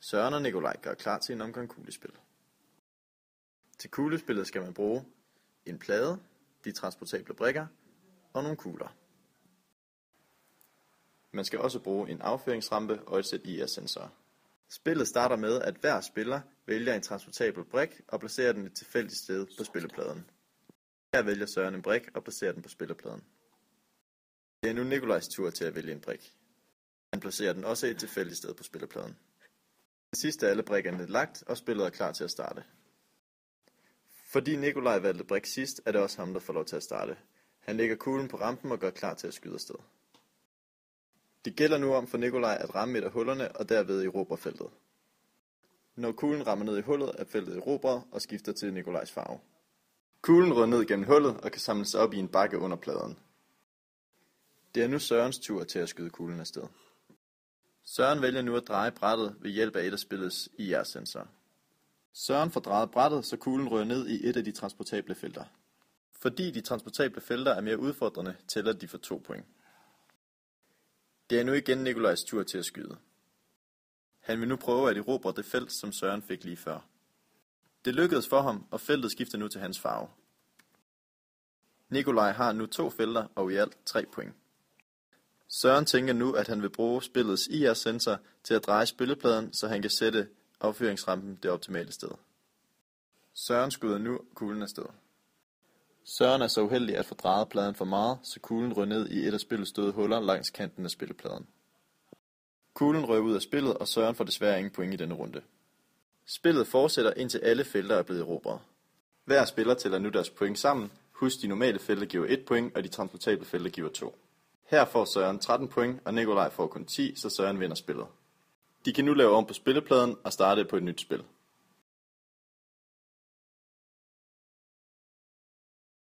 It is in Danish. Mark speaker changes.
Speaker 1: Søren og Nikolaj gør klar til en omgang kuglespil. Til kuglespillet skal man bruge en plade, de transportable brikker og nogle kugler. Man skal også bruge en affyringsrampe og et sæt IR-sensorer. Spillet starter med, at hver spiller vælger en transportabel brik og placerer den et tilfældigt sted på spillepladen. Her vælger Søren en brik og placerer den på spillepladen. Det er nu Nikolajs tur til at vælge en brik. Han placerer den også et tilfældigt sted på spillepladen. Til sidst er alle brikkerne lagt, og spillet er klar til at starte. Fordi Nikolaj valgte brik sidst, er det også ham, der får lov til at starte. Han lægger kuglen på rampen og gør klar til at skyde afsted. Det gælder nu om for Nikolaj at ramme et af hullerne og derved erobre feltet. Når kuglen rammer ned i hullet, er feltet erobret og skifter til Nikolajs farve. Kuglen rører ned gennem hullet og kan samles op i en bakke under pladen. Det er nu Sørens tur til at skyde kuglen afsted. Søren vælger nu at dreje brættet ved hjælp af et af spillets IR-sensorer. Søren får drejet brættet, så kuglen rører ned i et af de transportable felter. Fordi de transportable felter er mere udfordrende, tæller de for 2 point. Det er nu igen Nikolajs tur til at skyde. Han vil nu prøve at erobre det felt, som Søren fik lige før. Det lykkedes for ham, og feltet skifter nu til hans farve. Nikolaj har nu 2 felter og i alt 3 point. Søren tænker nu, at han vil bruge spillets IR-sensor til at dreje spillepladen, så han kan sætte affyringsrampen det optimale sted. Søren skyder nu kuglen afsted. Søren er så uheldig at få drejet pladen for meget, så kuglen rører ned i et af spillets døde huller langs kanten af spillepladen. Kuglen rører ud af spillet, og Søren får desværre ingen point i denne runde. Spillet fortsætter indtil alle felter er blevet erobret. Hver spiller tæller nu deres point sammen. Husk, de normale felter giver 1 point, og de transportable felter giver 2. Her får Søren 13 point, og Nikolaj får kun 10, så Søren vinder spillet. De kan nu lave om på spillepladen og starte på et nyt spil.